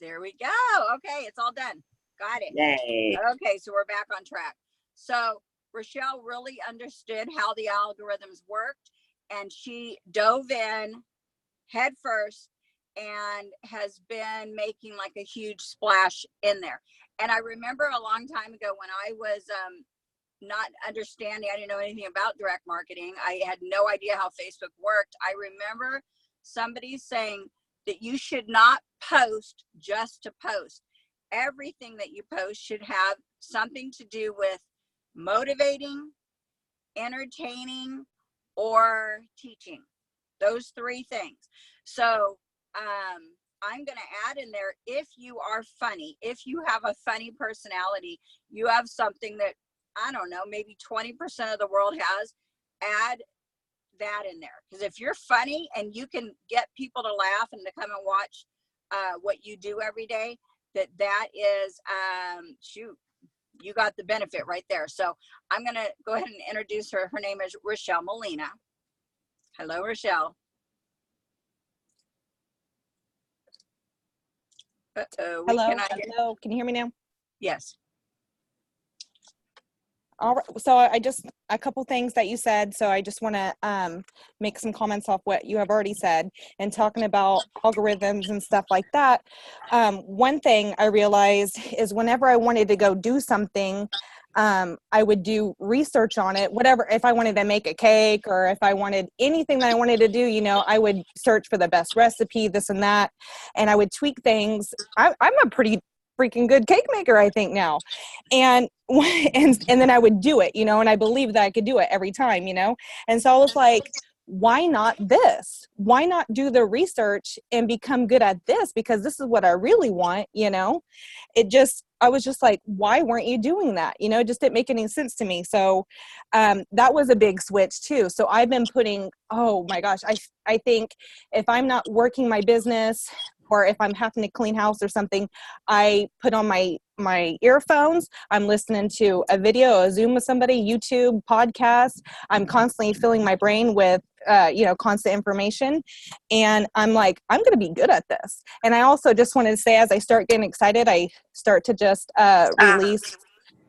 There we go. Okay, it's all done. Got it. Yay. Okay, so we're back on track. So Rochelle really understood how the algorithms worked, and she dove in head first and has been making like a huge splash in there. And I remember a long time ago when I was not understanding, I didn't know anything about direct marketing. I had no idea how Facebook worked. I remember somebody saying that you should not post just to post. Everything that you post should have something to do with motivating, entertaining, or teaching. Those three things. So I'm going to add in there, if you are funny, if you have a funny personality, you have something that, I don't know, maybe 20% of the world has, add that in there. Because if you're funny and you can get people to laugh and to come and watch what you do every day, that is, shoot, you got the benefit right there. So I'm going to go ahead and introduce her. Her name is Rochelle Molina. Hello, Rochelle. Uh-oh. Hello. Can you hear me now? Yes. All right. So I just, a couple things that you said. So I just want to make some comments off what you have already said, and talking about algorithms and stuff like that. One thing I realized is whenever I wanted to go do something, I would do research on it, whatever. If I wanted to make a cake, or if I wanted anything that I wanted to do, you know, I would search for the best recipe, this and that, and I would tweak things. I'm a pretty freaking good cake maker, I think now. And then I would do it, you know, and I believed that I could do it every time, you know. And so I was like, why not this? Why not do the research and become good at this? Because this is what I really want, you know. I was just like, why weren't you doing that? You know, it just didn't make any sense to me. So that was a big switch too. So I've been putting, oh my gosh, I think if I'm not working my business, or if I'm having to clean house or something, I put on my earphones. I'm listening to a video, a Zoom with somebody, YouTube, podcast. I'm constantly filling my brain with, constant information. And I'm like, I'm going to be good at this. And I also just wanted to say, as I start getting excited, I start to just release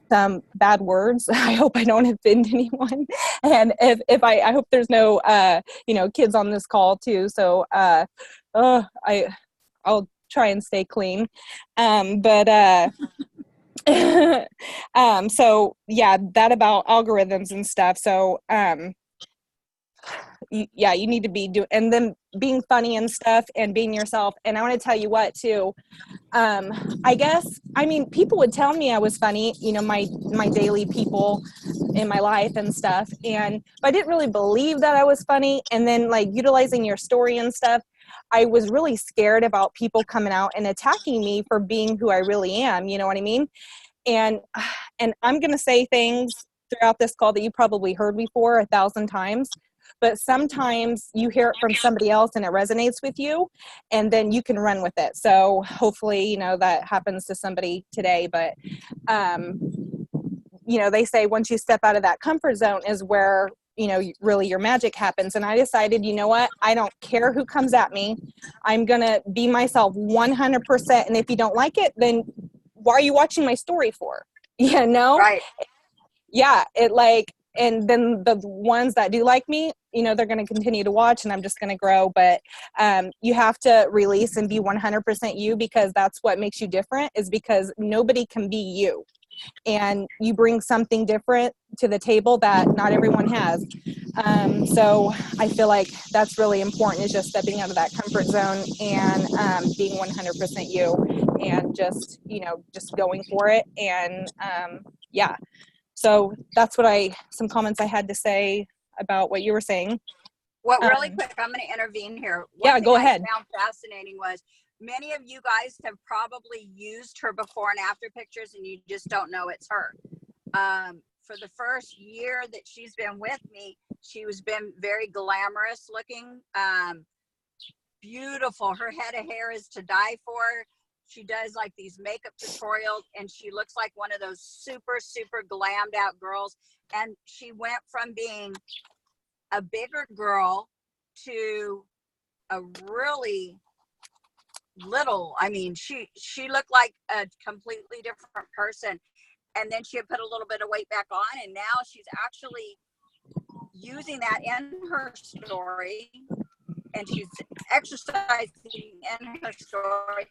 some bad words. I hope I don't offend anyone. And if I hope there's no, kids on this call too. So I'll try and stay clean. So yeah, that about algorithms and stuff. So, you need to be and then being funny and stuff and being yourself. And I want to tell you what too, people would tell me I was funny, you know, my daily people in my life and stuff. But I didn't really believe that I was funny. And then like utilizing your story and stuff, I was really scared about people coming out and attacking me for being who I really am. You know what I mean? And I'm going to say things throughout this call that you probably heard before 1,000 times, but sometimes you hear it from somebody else and it resonates with you, and then you can run with it. So hopefully, you know, that happens to somebody today. But, they say once you step out of that comfort zone is where, you know, really your magic happens. And I decided, you know what, I don't care who comes at me. I'm going to be myself 100%. And if you don't like it, then why are you watching my story for? You know? Right. Yeah. And then the ones that do like me, you know, they're going to continue to watch, and I'm just going to grow. But you have to release and be 100% you, because that's what makes you different, is because nobody can be you. And you bring something different to the table that not everyone has. So I feel like that's really important, is just stepping out of that comfort zone and being 100% you, and just, you know, just going for it. And yeah. So that's some comments I had to say about what you were saying. Well, really quick, I'm going to intervene here. Go ahead. What I found fascinating was many of you guys have probably used her before and after pictures, and you just don't know it's her. For the first year that she's been with me, she was been very glamorous looking, beautiful. Her head of hair is to die for. She does like these makeup tutorials, and she looks like one of those super, super glammed out girls. And she went from being a bigger girl to a really little. I mean, she looked like a completely different person. And then she had put a little bit of weight back on, and now she's actually using that in her story, and she's exercising in her story,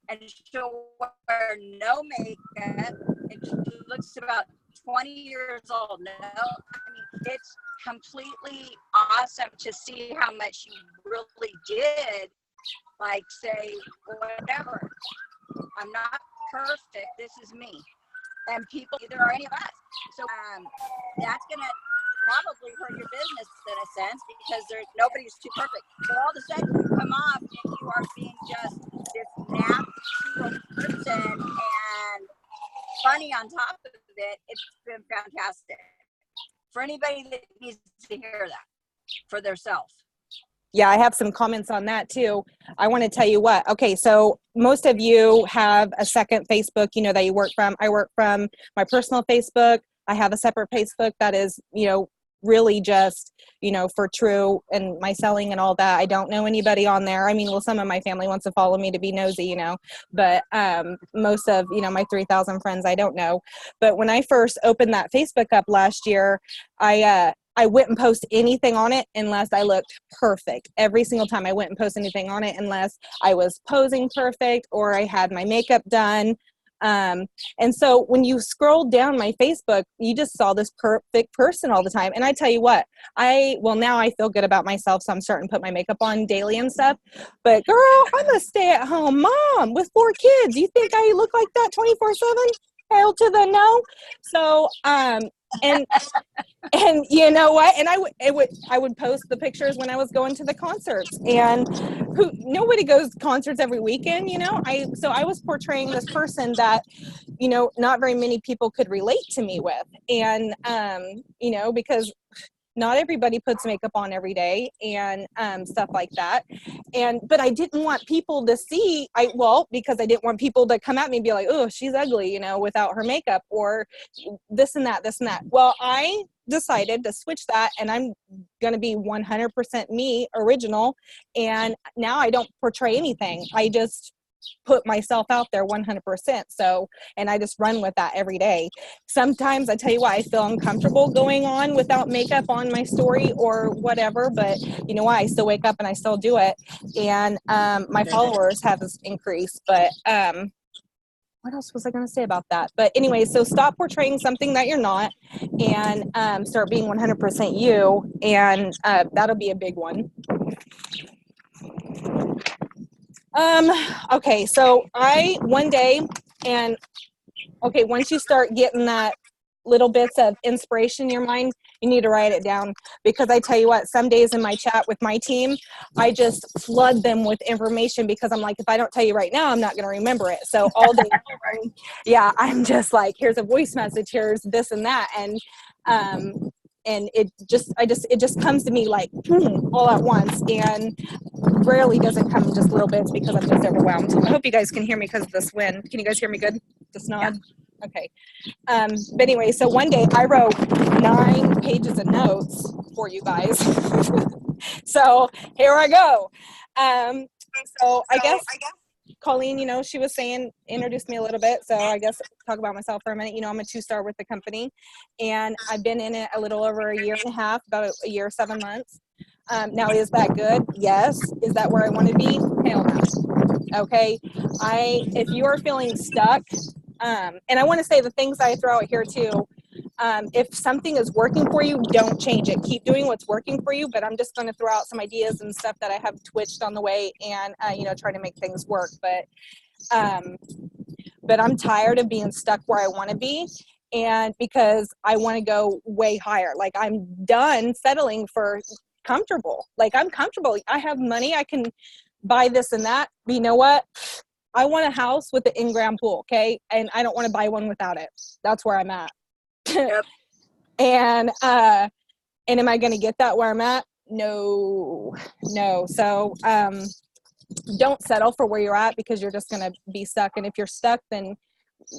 and she'll wear no makeup, and she looks about 20 years old. No, I mean, it's completely awesome to see how much you really did. Like, say, whatever, I'm not perfect, this is me, and people, either are any of us. So that's gonna probably hurt your business in a sense, because nobody's too perfect. So all of a sudden you come off and you are being just this natural person and funny on top of it. It's been fantastic for anybody that needs to hear that for theirself. Yeah, I have some comments on that too. I want to tell you what. Okay, so most of you have a second Facebook, you know, that you work from. I work from my personal Facebook. I have a separate Facebook that is, you know, really just, you know, for True and my selling and all that. I don't know anybody on there. I mean, well, some of my family wants to follow me to be nosy, you know, but most of, you know, my 3,000 friends I don't know. But when I first opened that Facebook up last year, I wouldn't post anything on it unless I looked perfect. Every single time I wouldn't post anything on it unless I was posing perfect or I had my makeup done. And so when you scroll down my Facebook, you just saw this perfect person all the time. And I tell you what, now I feel good about myself, so I'm starting to put my makeup on daily and stuff. But girl, I'm a stay-at-home mom with 4 kids. You think I look like that 24/7? Hell to the no. So, and you know what? And I would post the pictures when I was going to the concerts, and nobody goes to concerts every weekend, you know. So I was portraying this person that, you know, not very many people could relate to me with, and you know, because not everybody puts makeup on every day and stuff like that. But I didn't want people to see, because I didn't want people to come at me and be like, oh, she's ugly, you know, without her makeup, or this and that. Well, I decided to switch that, and I'm going to be 100% me, original. And now I don't portray anything. I just put myself out there 100%. So, and I just run with that every day. Sometimes I tell you what, I feel uncomfortable going on without makeup on my story or whatever, but you know what, I still wake up and I still do it. And my followers have increased, but what else was I going to say about that? But anyway, so stop portraying something that you're not, and start being 100% you, and that'll be a big one. Okay, so once you start getting that little bits of inspiration in your mind, you need to write it down, because I tell you what, some days in my chat with my team, I just flood them with information, because I'm like, if I don't tell you right now, I'm not going to remember it. So all day, yeah, I'm just like, here's a voice message, here's this and that. And it just comes to me like all at once, and rarely does it come in just little bits, because I'm just overwhelmed. I hope you guys can hear me because of this wind. Can you guys hear me good? Just nod. Yeah. Okay. But anyway, so one day I wrote 9 pages of notes for you guys. So here I go. So I guess Colleen, you know, she was saying, introduced me a little bit. So I guess talk about myself for a minute. You know, I'm a 2-star with the company, and I've been in it a little over a year and a half, about a year, 7 months. Now, is that good? Yes. Is that where I want to be? Hell no. Okay. If you are feeling stuck, and I want to say the things I throw out here too, if something is working for you, don't change it. Keep doing what's working for you. But I'm just going to throw out some ideas and stuff that I have twitched on the way, and you know, try to make things work. But I'm tired of being stuck where I want to be, and because I want to go way higher. Like, I'm done settling for comfortable. Like, I'm comfortable. I have money. I can buy this and that. But you know what? I want a house with an in-ground pool. Okay. And I don't want to buy one without it. That's where I'm at. Yep. And am I going to get that where I'm at? No. So, don't settle for where you're at, because you're just going to be stuck. And if you're stuck, then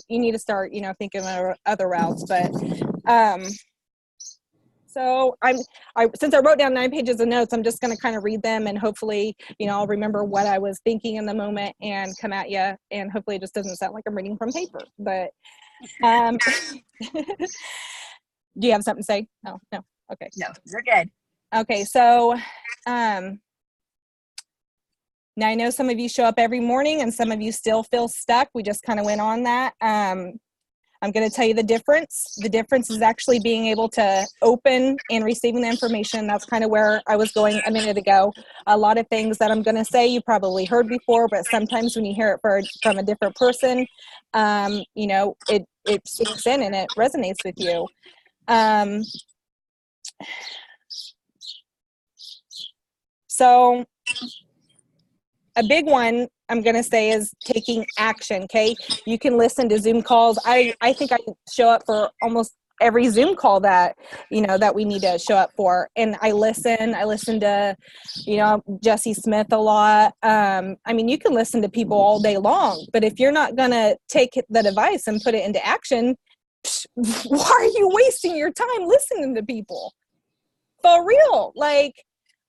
you need to start, you know, thinking of other routes. But, So since I wrote down 9 pages of notes, I'm just going to kind of read them, and hopefully, I'll remember what I was thinking in the moment and come at you. And hopefully it just doesn't sound like I'm reading from paper, but, do you have something to say? Oh, no. Okay. No, you're good. Okay. So, now I know some of you show up every morning and some of you still feel stuck. We just kind of went on that. I'm going to tell you the difference. The difference is actually being able to open and receiving the information. That's kind of where I was going a minute ago. A lot of things that I'm going to say you probably heard before, but sometimes when you hear it from a different person, it sinks in and it resonates with you. So a big one I'm going to say is taking action. Okay. You can listen to Zoom calls. I think I show up for almost every Zoom call that, that we need to show up for. And I listen to, Jesse Smith a lot. You can listen to people all day long, but if you're not going to take the device and put it into action, why are you wasting your time listening to people? For real. Like,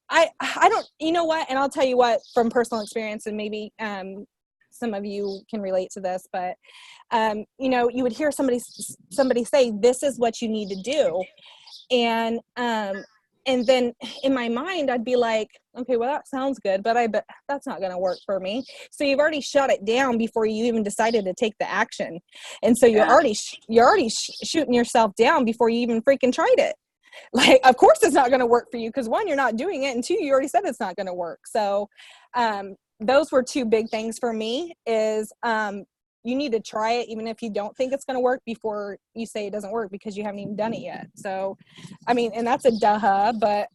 I don't, you know what, and I'll tell you what, from personal experience, and maybe some of you can relate to this, but you would hear somebody say, this is what you need to do, and then in my mind I'd be like, okay, well, that sounds good, but I bet that's not going to work for me. So you've already shut it down before you even decided to take the action, and so you're already shooting yourself down before you even freaking tried it. Like, of course it's not going to work for you, because 1, you're not doing it, and 2, you already said it's not going to work. So those were 2 big things for me is you need to try it even if you don't think it's going to work before you say it doesn't work, because you haven't even done it yet. So and that's a duh, but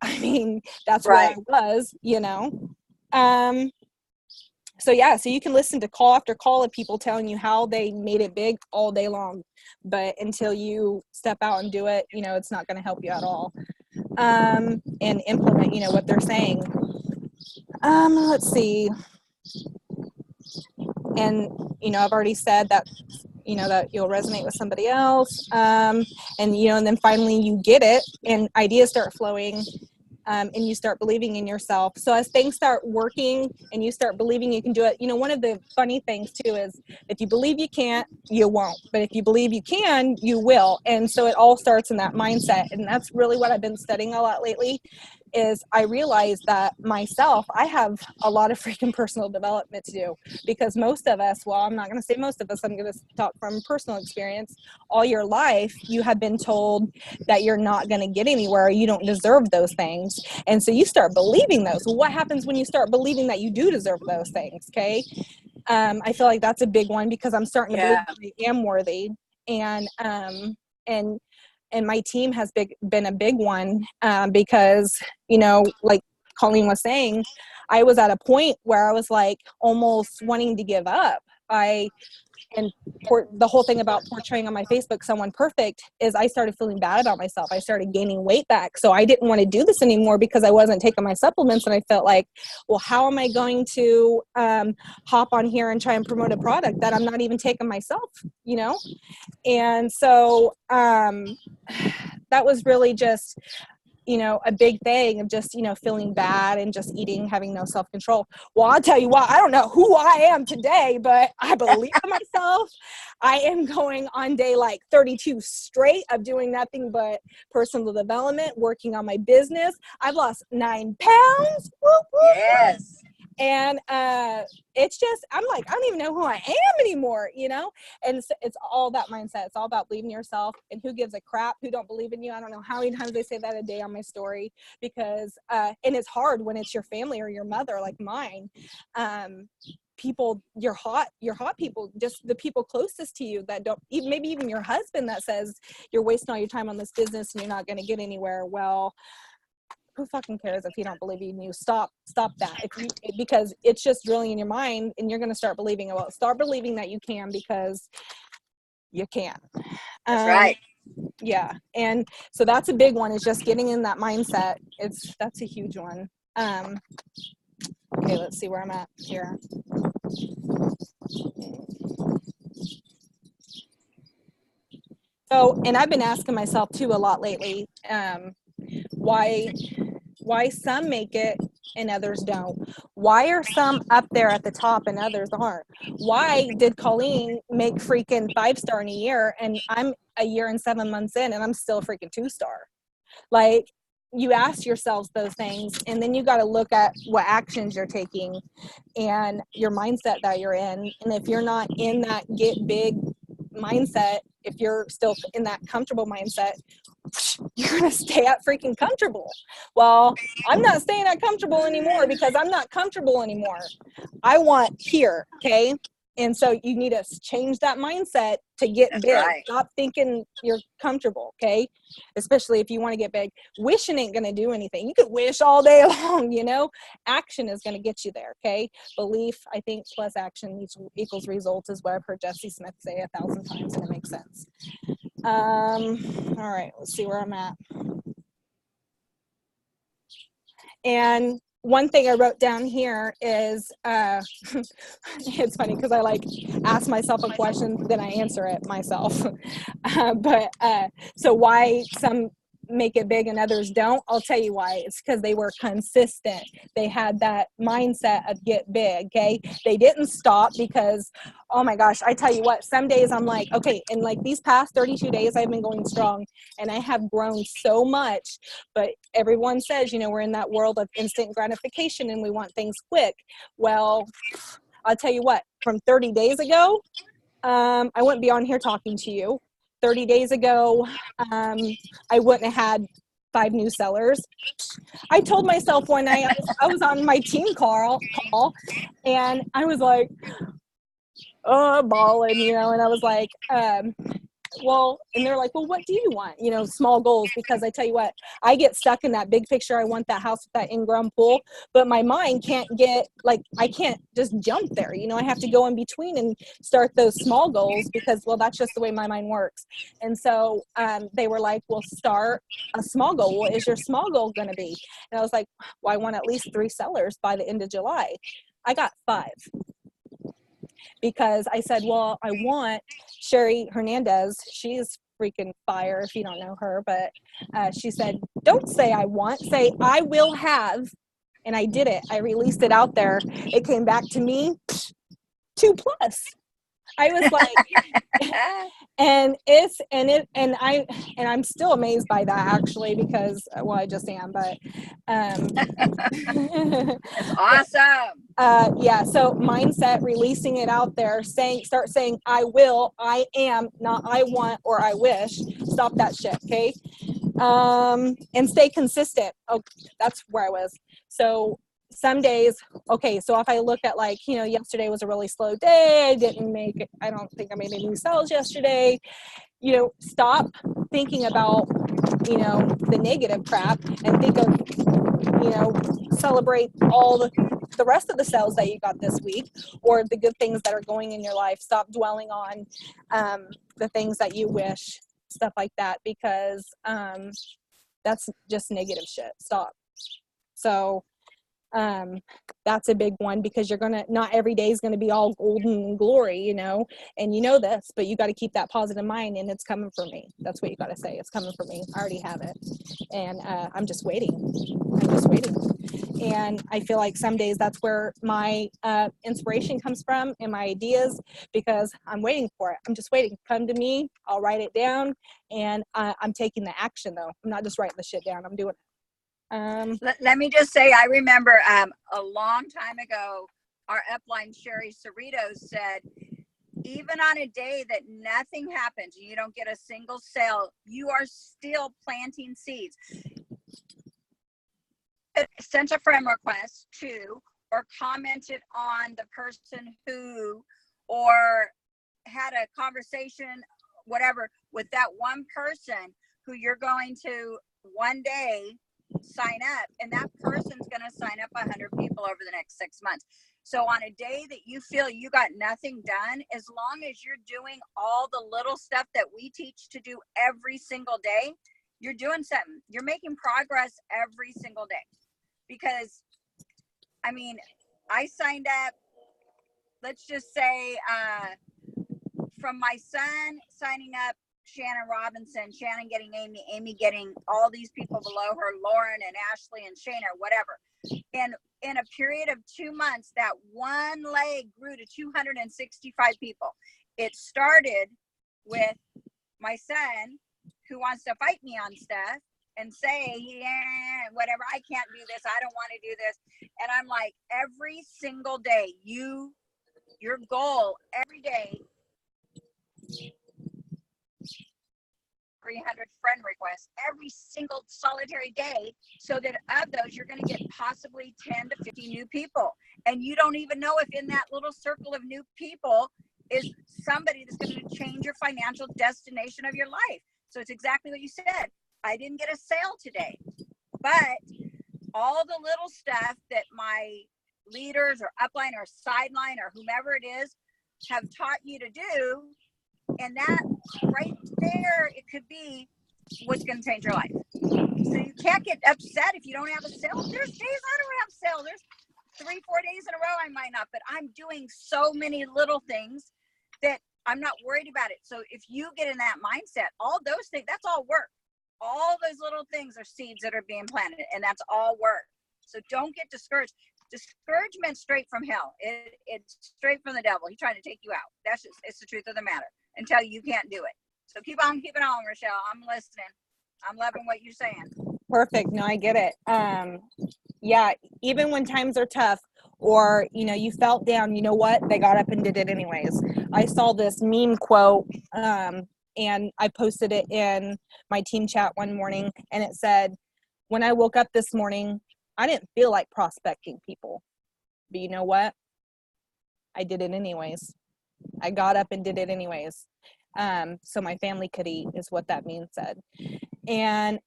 that's right. Where I was, So you can listen to call after call of people telling you how they made it big all day long, but until you step out and do it, it's not going to help you at all. And implement, what they're saying. Let's see. And, I've already said that, that you'll resonate with somebody else. And then finally you get it and ideas start flowing. And you start believing in yourself. So as things start working and you start believing you can do it, one of the funny things too is if you believe you can't, you won't. But if you believe you can, you will. And so it all starts in that mindset. And that's really what I've been studying a lot lately, is I realized that myself, I have a lot of freaking personal development to do, because most of us, well, I'm not going to say most of us, I'm going to talk from personal experience. All your life, you have been told that you're not going to get anywhere. You don't deserve those things. And so you start believing those. Well, what happens when you start believing that you do deserve those things? Okay. I feel like that's a big one, because I'm starting to believe that I am worthy. And my team has been a big one, because, like Colleen was saying, I was at a point where I was like almost wanting to give up. The whole thing about portraying on my Facebook someone perfect is I started feeling bad about myself. I started gaining weight back. So I didn't want to do this anymore, because I wasn't taking my supplements. And I felt like, well, how am I going to hop on here and try and promote a product that I'm not even taking myself, And so that was really just, a big thing of just, feeling bad and just eating, having no self-control. Well, I'll tell you what, I don't know who I am today, but I believe in myself. I am going on day like 32 straight of doing nothing but personal development, working on my business. I've lost 9 pounds. Whoop, whoop. Yes. And it's just, I'm like, I don't even know who I am anymore, And so it's all that mindset. It's all about believing in yourself, and who gives a crap who don't believe in you. I don't know how many times they say that a day on my story, because and it's hard when it's your family or your mother, like mine. People, your hot people, just the people closest to you that don't, maybe even your husband, that says you're wasting all your time on this business and you're not going to get anywhere. Well, who fucking cares if you don't believe in you? Stop that. Because it's just drilling in your mind, and you're going to start believing it. Well, start believing that you can, because you can. That's right. Yeah. And so that's a big one, is just getting in that mindset. That's a huge one. Okay, let's see where I'm at here. So, and I've been asking myself too a lot lately, Why some make it and others don't? Why are some up there at the top and others aren't? Why did Colleen make freaking 5-star in a year and I'm a year and 7 months in and I'm still freaking 2-star? Like, you ask yourselves those things, and then you got to look at what actions you're taking and your mindset that you're in. And if you're not in that get big mindset, if you're still in that comfortable mindset, you're going to stay at freaking comfortable. Well, I'm not staying at comfortable anymore because I'm not comfortable anymore. I want here, okay? And so you need to change that mindset to get That's big. right. Stop thinking you're comfortable, okay? Especially if you want to get big. Wishing ain't going to do anything. You could wish all day long, you know? Action is going to get you there, okay? Belief, I think, plus action equals results is what I've heard Jesse Smith say 1,000 times, and it makes sense. All right, let's see where I'm at. And one thing I wrote down here is, it's funny because I like ask myself a question, then I answer it myself. So why some make it big and others don't? I'll tell you why. It's because they were consistent. They had that mindset of get big, okay? They didn't stop because, oh my gosh, I tell you what, some days I'm like, okay, in like these past 32 days, I've been going strong and I have grown so much, but everyone says, you know, we're in that world of instant gratification and we want things quick. Well, I'll tell you what, from 30 days ago, I wouldn't be on here talking to you. 30 days ago, I wouldn't have had 5 new sellers. I told myself one night, I was on my team call, and I was like, oh, balling, you know, and I was like, well, and they're like, well, what do you want? You know, small goals, because I tell you what, I get stuck in that big picture. I want that house with that in-ground pool, but my mind can't get, like, I can't just jump there. You know, I have to go in between and start those small goals because, well, that's just the way my mind works. And so they were like, well, start a small goal. What is your small goal going to be? And I was like, well, I want at least 3 sellers by the end of July. I got 5. Because I said, well, I want Sherry Hernandez. She's freaking fire if you don't know her. But she said, don't say I want, say I will have. And I did it. I released it out there. It came back to me 2+. I was like, and I'm still amazed by that actually, because, well, I just am, but That's awesome. yeah, so mindset, releasing it out there, start saying I will, I am, not I want or I wish. Stop that shit, okay? And stay consistent. Oh, that's where I was. So some days, okay, so if I look at, like, you know, yesterday was a really slow day, I don't think I made any new sales yesterday. You know, stop thinking about, you know, the negative crap and think of, you know, celebrate all the rest of the sales that you got this week, or the good things that are going in your life. Stop dwelling on the things that you wish, stuff like that, because that's just negative shit. Stop. So that's a big one, because not every day is going to be all golden and glory, you know, and you know this, but you got to keep that positive mind, and it's coming for me. That's what you got to say. It's coming for me. I already have it. And I'm just waiting. And I feel like some days that's where my inspiration comes from and my ideas, because I'm waiting for it. I'm just waiting. Come to me. I'll write it down, and I'm taking the action though. I'm not just writing the shit down. I'm doing it. Let me just say, I remember a long time ago, our upline Sherry Cerritos said, even on a day that nothing happens, you don't get a single sale, you are still planting seeds. Sent a friend request to, or commented on the person who, or had a conversation, whatever, with that one person who you're going to one day sign up, and that person's going to sign up 100 people over the next 6 months. So on a day that you feel you got nothing done, as long as you're doing all the little stuff that we teach to do every single day, you're doing something. You're making progress every single day. Because, I mean, I signed up, let's just say, from my son signing up Shannon Robinson, Shannon getting Amy, Amy getting all these people below her, Lauren and Ashley and Shana, whatever. And in a period of 2 months, that one leg grew to 265 people. It started with my son, who wants to fight me on stuff and say, yeah, whatever, I can't do this, I don't want to do this. And I'm like, every single day, your goal every day, 300 friend requests every single solitary day, so that of those you're going to get possibly 10 to 50 new people, and you don't even know if in that little circle of new people is somebody that's going to change your financial destination of your life. So it's exactly what you said. I didn't get a sale today, but all the little stuff that my leaders or upline or sideline or whomever it is have taught you to do, and that right there, it could be what's going to change your life. So you can't get upset if you don't have a sale. There's days I don't have sale. There's 3-4 days in a row I might not, but I'm doing so many little things that I'm not worried about it. So if you get in that mindset, all those things, that's all work. All those little things are seeds that are being planted, and that's all work. So don't get discouraged. Discouragement straight from hell. It's straight from the devil. He's trying to take you out. That's just, it's the truth of the matter, until you can't do it. So keep on keeping on, Rochelle. I'm listening. I'm loving what you're saying. Perfect. No, I get it. Yeah, even when times are tough, or you felt down, you know what? They got up and did it anyways. I saw this meme quote, and I posted it in my team chat one morning, and it said, "When I woke up this morning, I didn't feel like prospecting people, but you know what? I did it anyways. I got up and did it anyways. So my family could eat," is what that meme said. And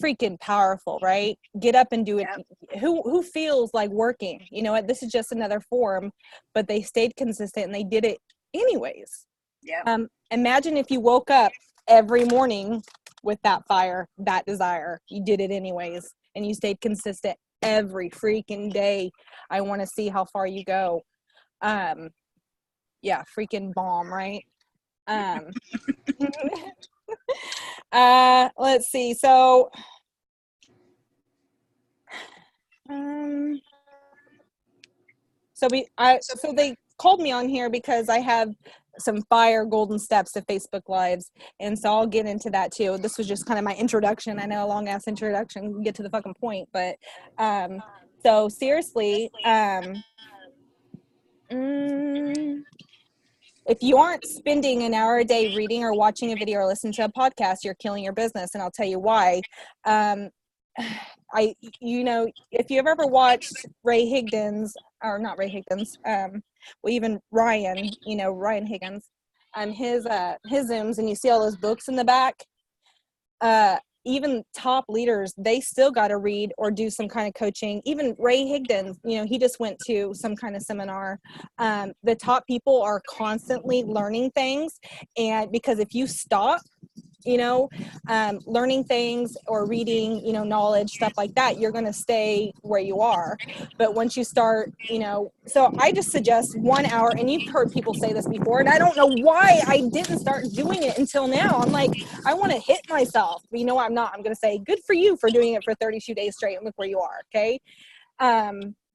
freaking powerful, right? Get up and do it. Yep. Who feels like working? You know what? This is just another form, but they stayed consistent and they did it anyways. Yeah. Imagine if you woke up every morning with that fire, that desire. You did it anyways, and you stayed consistent every freaking day. I want to see how far you go. Yeah, freaking bomb, right? Let's see. So, so they called me on here because I have some fire golden steps to Facebook Lives, and so I'll get into that too. This was just kind of my introduction. I know, a long ass introduction, get to the fucking point, but so seriously, if you aren't spending an hour a day reading or watching a video or listening to a podcast, you're killing your business, and I'll tell you why. If you've ever watched Ray Higdon's, or not Ray Higdon's, even Ryan, Ryan Higgins, his Zooms, and you see all those books in the back, even top leaders, they still got to read or do some kind of coaching. Even Ray Higdon, he just went to some kind of seminar. The top people are constantly learning things, and because if you stop, learning things or reading, knowledge, stuff like that, you're going to stay where you are. But once you start, so I just suggest 1 hour, and you've heard people say this before, and I don't know why I didn't start doing it until now. I'm like, I want to hit myself, but you know what? I'm not. I'm going to say good for you for doing it for 32 days straight, and look where you are. Okay.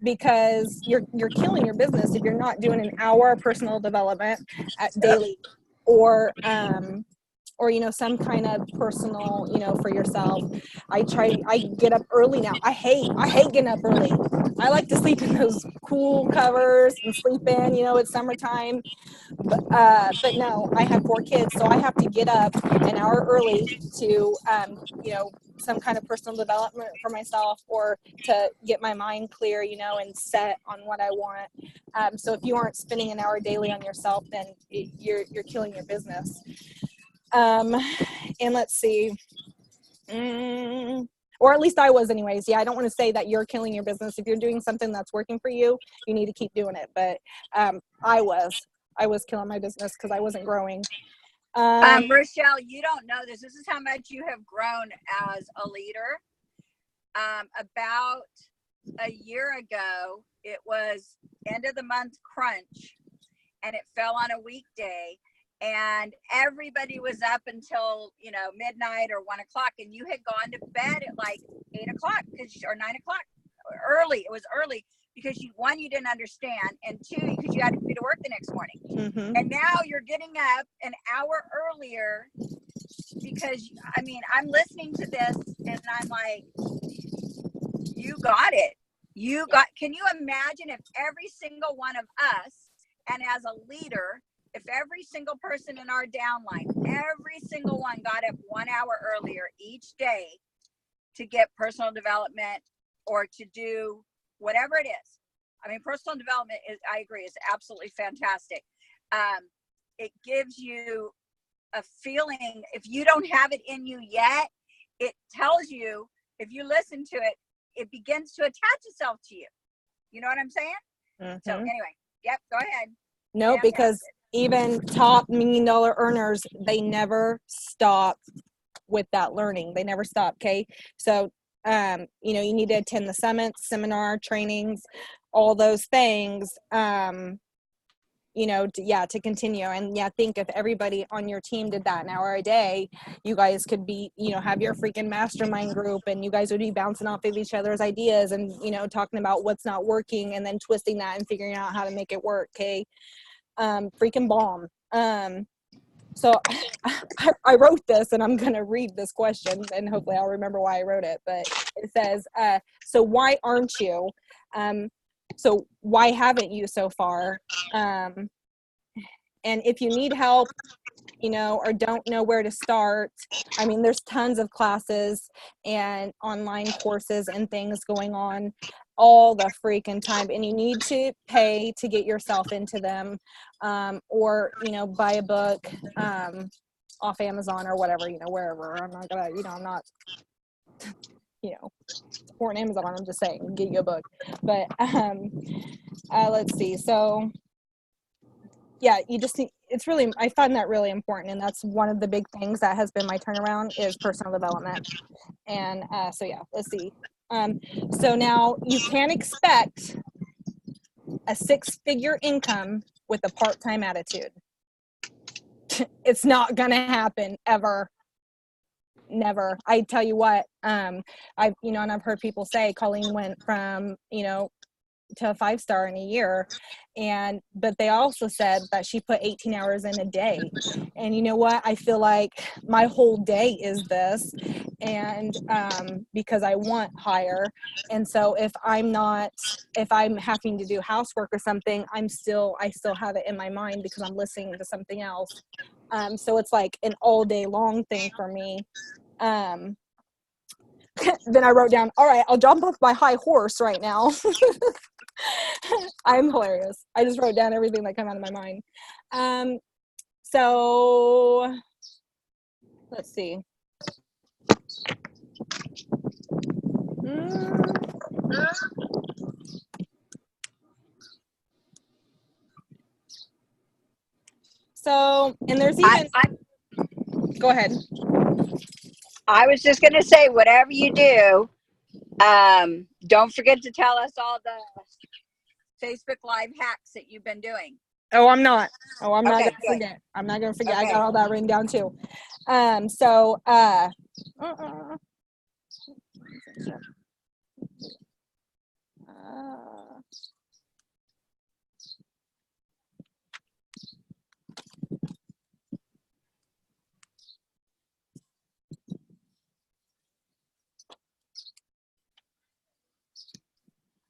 Because you're killing your business if you're not doing an hour of personal development at daily, or some kind of personal, for yourself. I get up early now. I hate getting up early. I like to sleep in those cool covers and sleep in, it's summertime. But no, I have 4 kids, so I have to get up an hour early to, some kind of personal development for myself, or to get my mind clear, and set on what I want. So if you aren't spending an hour daily on yourself, then you're killing your business. And let's see, or at least I was anyways. Yeah, I don't want to say that you're killing your business. If you're doing something that's working for you, you need to keep doing it. But I was killing my business because I wasn't growing. Rochelle, you don't know this. This is how much you have grown as a leader. About a year ago, it was end of the month crunch, and it fell on a weekday. and everybody was up until, midnight or 1 o'clock, and you had gone to bed at like 8 o'clock or 9 o'clock. Early. It was early because one, you didn't understand, and two, because you had to be to work the next morning. Mm-hmm. And now you're getting up an hour earlier because, I'm listening to this and I'm like, you got it. Can you imagine if every single one of us, and as a leader, if every single person in our downline, every single one got up 1 hour earlier each day to get personal development or to do whatever it is. Personal development I agree, is absolutely fantastic. It gives you a feeling, if you don't have it in you yet, it tells you, if you listen to it, it begins to attach itself to you. You know what I'm saying? Mm-hmm. So anyway, yep, go ahead. No, Fantastic. because even top $1 million earners, they never stop with that learning. They never stop. Okay. So, you need to attend the summits, seminar, trainings, all those things, to continue. And think if everybody on your team did that an hour a day, you guys could be, have your freaking mastermind group, and you guys would be bouncing off of each other's ideas and, talking about what's not working and then twisting that and figuring out how to make it work. Okay. Freaking bomb. So I wrote this, and I'm going to read this question, and hopefully I'll remember why I wrote it, but it says, so why aren't you? So why haven't you so far? And if you need help, or don't know where to start, there's tons of classes and online courses and things going on all the freaking time, and you need to pay to get yourself into them, or buy a book off Amazon or whatever, wherever. I'm not gonna, I'm not supporting Amazon. I'm just saying, get you a book. But let's see. So you just need, I find that really important, and that's one of the big things that has been my turnaround, is personal development. And let's see. So now you can expect a 6-figure income with a part-time attitude. It's not gonna happen ever. Never. I tell you what, and I've heard people say Colleen went from, to a 5-star in a year, but they also said that she put 18 hours in a day. And you know what? I feel like my whole day is this, and because I want higher. And so if I'm having to do housework or something, I still have it in my mind because I'm listening to something else. So it's like an all day long thing for me. Then I wrote down, all right, I'll jump off my high horse right now. I'm hilarious. I just wrote down everything that came out of my mind. So let's see. So, and there's even, go ahead. I was just going to say, whatever you do, don't forget to tell us all the Facebook Live hacks that you've been doing. Oh, I'm not going to good. forget. I'm not going to forget. Okay. I got all that written down too.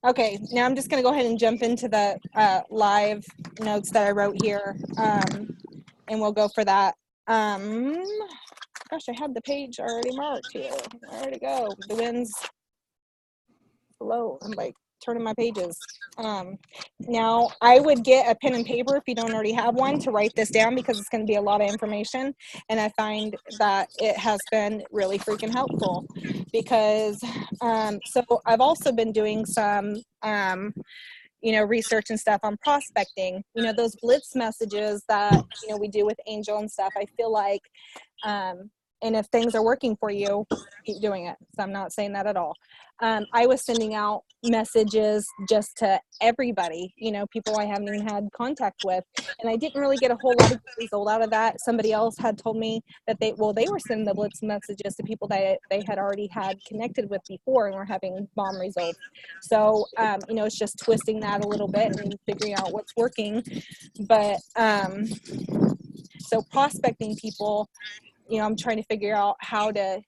Okay, now I'm just going to go ahead and jump into the live notes that I wrote here, and we'll go for that. Gosh, I had the page already marked here. Where'd it go? The wind's below. I'm like turning my pages. Now, I would get a pen and paper if you don't already have one to write this down, because it's going to be a lot of information, and I find that it has been really freaking helpful. Because so I've also been doing some research and stuff on prospecting, those blitz messages that we do with Angel and stuff. I feel like and if things are working for you, keep doing it. So I'm not saying that at all. I was sending out messages just to everybody, you know, people I haven't even had contact with. And I didn't really get a whole lot of result out of that. Somebody else had told me that they were sending the blitz messages to people that they had already had connected with before and were having bomb results. So, you know, it's just twisting that a little bit and figuring out what's working. But so prospecting people, you know, I'm trying to figure out how to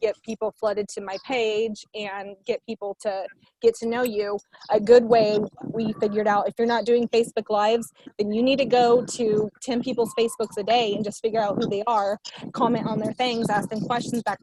get people flooded to my page and get people to get to know you. A good way we figured out, if you're not doing Facebook Lives, then you need to go to 10 people's Facebooks a day and just figure out who they are, comment on their things, ask them questions back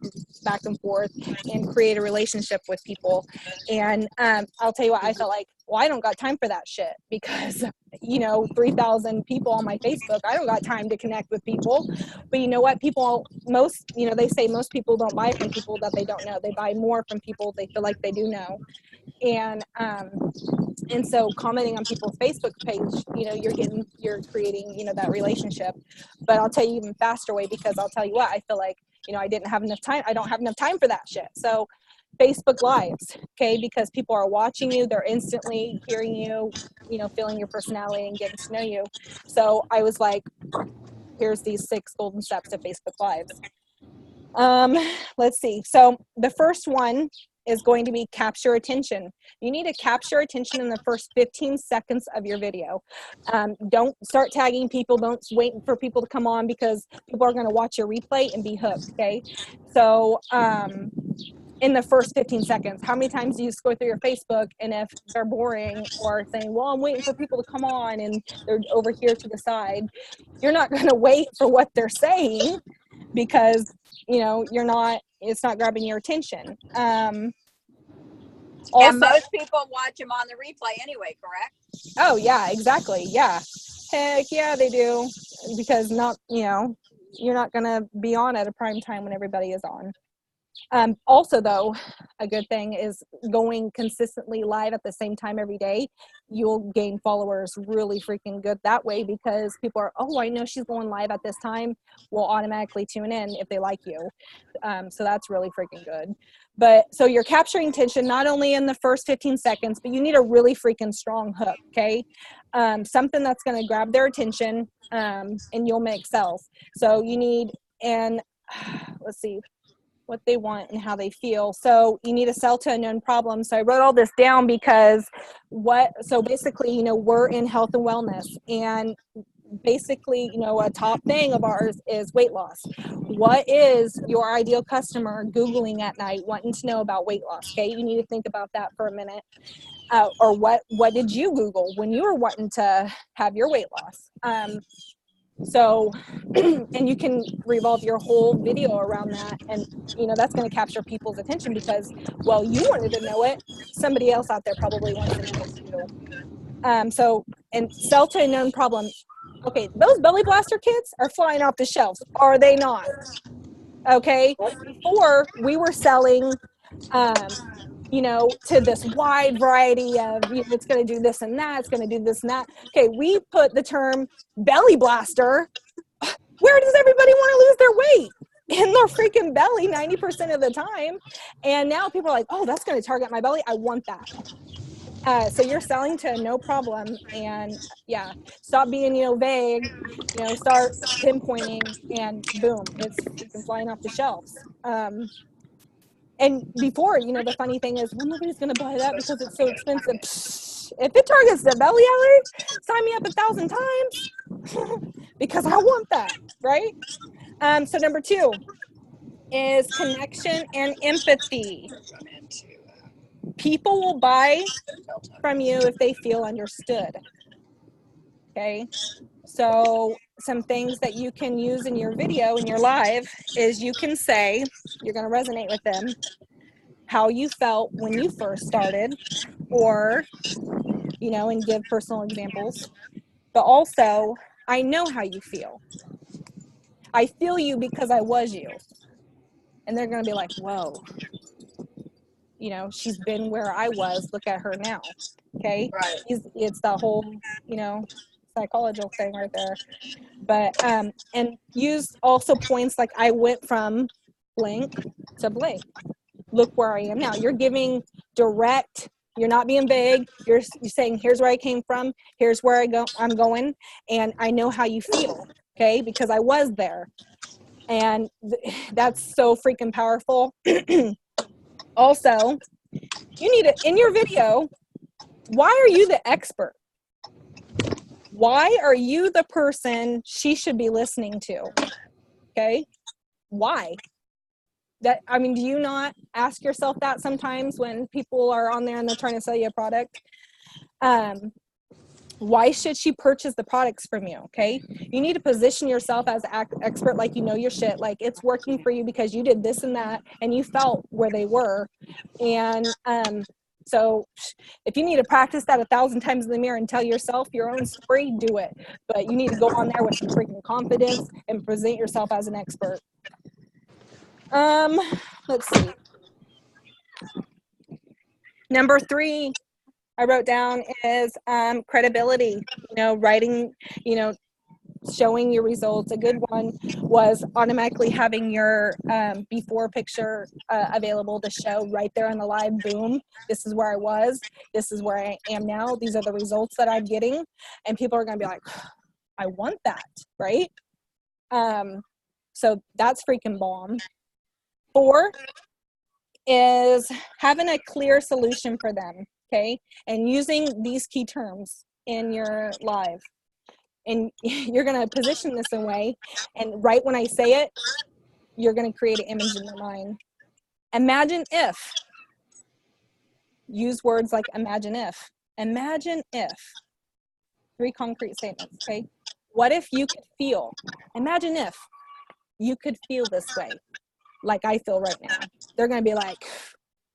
and forth, and create a relationship with people. And I'll tell you what, I felt like, well, I don't got time for that shit because, you know, 3,000 people on my Facebook, I don't got time to connect with people. But you know what, you know, they say most people don't buy from people that they don't know. They buy more from people they feel like they do know. And so commenting on people's Facebook page, you know, you're creating, you know, that relationship. But I'll tell you even faster way, because I'll tell you what, I feel like, you know, I don't have enough time for that shit. So Facebook Lives, okay, because people are watching you, they're instantly hearing you, you know, feeling your personality and getting to know you. So I was like, here's these 6 golden steps to Facebook Lives. Let's see. So the first one is going to be capture attention. You need to capture attention in the first 15 seconds of your video. Don't start tagging people. Don't wait for people to come on, because people are going to watch your replay and be hooked, okay? So in the first 15 seconds, how many times do you scroll through your Facebook, and if they're boring or saying, well, I'm waiting for people to come on and they're over here to the side, you're not going to wait for what they're saying, because, you know, it's not grabbing your attention. And most people watch them on the replay anyway, correct? Oh yeah, exactly. Yeah. Heck yeah, they do. Because you're not going to be on at a prime time when everybody is on. Also, though, a good thing is going consistently live at the same time every day. You'll gain followers really freaking good that way, because people are, oh, I know she's going live at this time, will automatically tune in if they like you. So that's really freaking good. But so you're capturing attention not only in the first 15 seconds, but you need a really freaking strong hook, okay? Something that's going to grab their attention, and you'll make sales. So you need, and let's see, what they want and how they feel. So you need to sell to a known problem. So I wrote all this down because so basically, you know, we're in health and wellness, and basically, you know, a top thing of ours is weight loss. What is your ideal customer Googling at night wanting to know about weight loss? Okay, you need to think about that for a minute. Or what did you Google when you were wanting to have your weight loss? So, and you can revolve your whole video around that, and you know that's going to capture people's attention, because, well, you wanted to know it, somebody else out there probably wants to know it too. So, and sell to a known problem. Okay, those belly blaster kits are flying off the shelves, are they not? Okay, before we were selling you know, to this wide variety of, you know, it's going to do this and that, it's going to do this and that. Okay, we put the term belly blaster. Where does everybody want to lose their weight? In their freaking belly 90% of the time. And now people are like, oh, that's going to target my belly. I want that. So you're selling to no problem, and yeah, stop being, you know, vague, you know, start pinpointing, and boom, it's freaking flying off the shelves. And before, you know, the funny thing is, well, nobody's going to buy that because it's so expensive. Psh, if it targets the belly area, sign me up 1,000 times because I want that, right? So number 2 is connection and empathy. People will buy from you if they feel understood. Okay. So some things that you can use in your video, in your live, is you can say, you're going to resonate with them, how you felt when you first started, or, you know, and give personal examples. But also, I know how you feel. I feel you because I was you. And they're going to be like, whoa, you know, she's been where I was. Look at her now. Okay. Right. It's the whole, you know, psychological thing right there. But, and use also points like, I went from blank to Blake. Look where I am now. You're giving direct, you're not being vague. You're saying, here's where I came from, here's where I'm going, and I know how you feel, okay? Because I was there. And that's so freaking powerful. Also, you need to, in your video, why are you the expert? Why are you the person she should be listening to? Okay? Why? That, I mean, do you not ask yourself that sometimes when people are on there and they're trying to sell you a product? Why should she purchase the products from you? Okay, you need to position yourself as an expert, like you know your shit, like it's working for you because you did this and that and you felt where they were. And so if you need to practice that 1,000 times in the mirror and tell yourself your own story, do it. But you need to go on there with some freaking confidence and present yourself as an expert. Let's see. Number 3 I wrote down is credibility. You know, writing, you know, showing your results. A good one was automatically having your before picture available to show right there on the live. Boom, this is where I was, this is where I am now, these are the results that I'm getting, and people are gonna be like, I want that, right? So that's freaking bomb. 4 is having a clear solution for them, okay? And using these key terms in your live. And you're going to position this in a way, and right when I say it, you're going to create an image in your mind. Imagine if. Use words like imagine if. Imagine if. 3 concrete statements, okay? What if you could feel? Imagine if you could feel this way, like I feel right now. They're going to be like,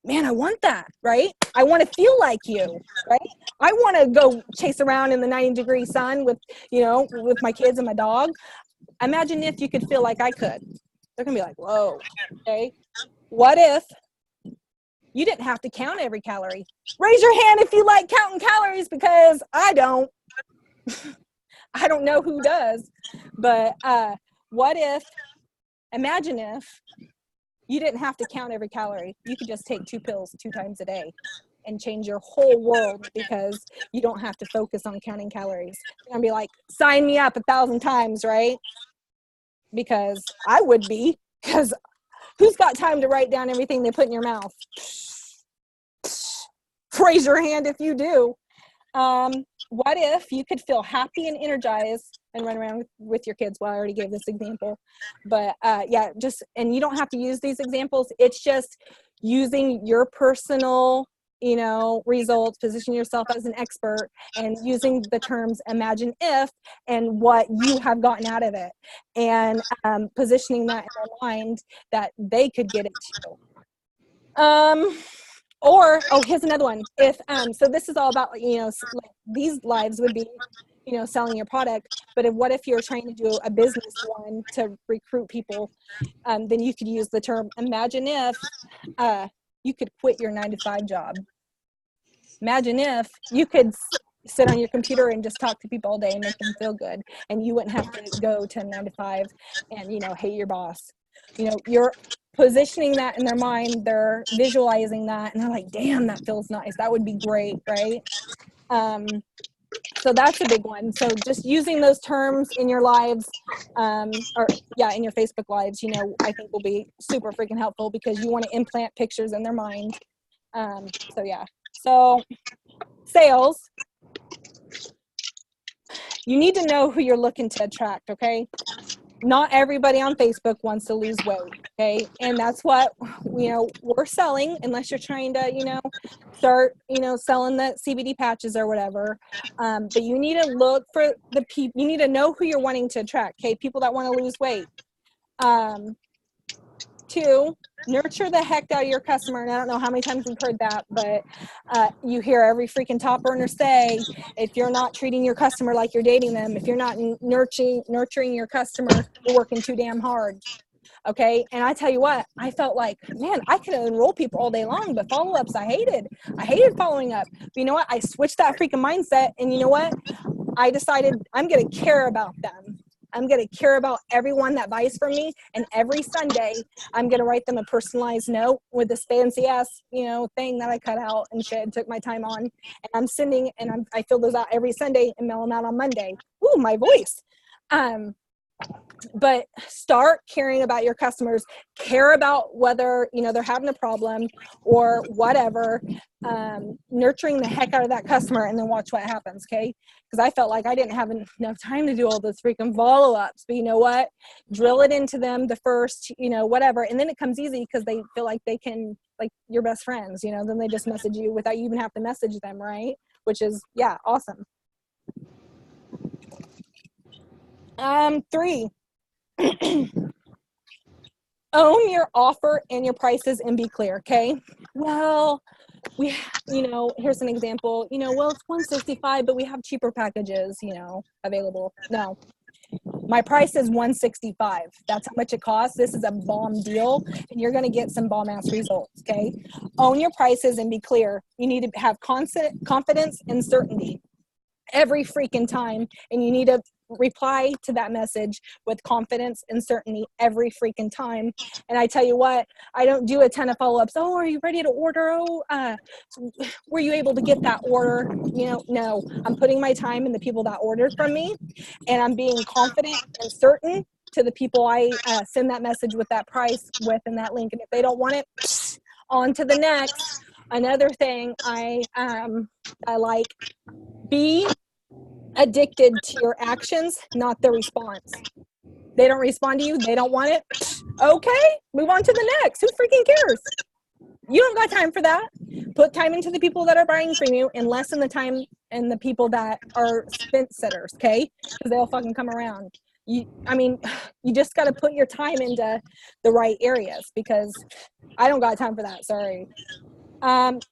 man, I want that, right? I want to feel like you, right? I want to go chase around in the 90-degree sun with, you know, with my kids and my dog. Imagine if you could feel like I could. They're going to be like, whoa, okay? What if you didn't have to count every calorie? Raise your hand if you like counting calories, because I don't. I don't know who does, but what if, imagine if you didn't have to count every calorie. You could just take 2 pills 2 times a day and change your whole world, because you don't have to focus on counting calories. You're gonna be like, sign me up 1,000 times, right? Because I would be, because who's got time to write down everything they put in your mouth? Raise your hand if you do. What if you could feel happy and energized and run around with your kids? Well, I already gave this example, but yeah, just, and you don't have to use these examples. It's just using your personal, you know, results, position yourself as an expert, and using the terms imagine if and what you have gotten out of it, and positioning that in their mind that they could get it too. Or, oh, here's another one. If, so this is all about, you know, like these lives would be, you know, selling your product, but if, what if you're trying to do a business one to recruit people, then you could use the term, imagine if you could quit your 9-to-5 job. Imagine if you could sit on your computer and just talk to people all day and make them feel good, and you wouldn't have to go to 9-to-5 and, you know, hate your boss. You know, you're positioning that in their mind, they're visualizing that, and they're like, damn, that feels nice, that would be great, right? So that's a big one. So just using those terms in your lives, or yeah, in your Facebook lives, you know, I think will be super freaking helpful, because you want to implant pictures in their mind. So yeah, so sales, you need to know who you're looking to attract, okay? Not everybody on Facebook wants to lose weight, okay? And that's what, you know, we're selling, unless you're trying to, you know, start, you know, selling the CBD patches or whatever. But you need to look for the people, you need to know who you're wanting to attract, okay? People that want to lose weight. 2, nurture the heck out of your customer. And I don't know how many times we've heard that, but you hear every freaking top earner say, if you're not treating your customer like you're dating them, if you're not nurturing your customer, you're working too damn hard. Okay. And I tell you what, I felt like, man, I could enroll people all day long, but follow-ups, I hated following up. But you know what? I switched that freaking mindset, and you know what? I decided I'm going to care about them. I'm going to care about everyone that buys from me. And every Sunday, I'm going to write them a personalized note with this fancy ass, thing that I cut out and shit and took my time on. And I'm sending, and I fill those out every Sunday and mail them out on Monday. Ooh, my voice. But start caring about your customers. Care about whether they're having a problem or whatever. Nurturing the heck out of that customer, and then watch what happens. Okay, because I felt like I didn't have enough time to do all those freaking follow-ups. But you know what, drill it into them the first, whatever, and then it comes easy because they feel like they can, like, your best friends, then they just message you without you even have to message them, right? Which is, yeah, awesome. 3, own your offer and your prices and be clear. Okay, well, here's an example. Well, it's $165, but we have cheaper packages available. No, my price is $165. That's how much it costs. This is a bomb deal, and you're going to get some bomb ass results. Okay, own your prices and be clear. You need to have confidence and certainty every freaking time, and you need to reply to that message with confidence and certainty every freaking time. And I tell you what, I don't do a ton of follow-ups. Oh, are you ready to order? Oh, were you able to get that order? No, I'm putting my time in the people that ordered from me, and I'm being confident and certain to the people I send that message with that price with and that link. And if they don't want it, on to the next. Another thing I like, be addicted to your actions, not the response. They don't respond to you, they don't want it. Okay, move on to the next. Who freaking cares? You don't got time for that. Put time into the people that are buying from you and less in the time and the people that are fence sitters, okay? Because they'll fucking come around. You just got to put your time into the right areas, because I don't got time for that. Sorry.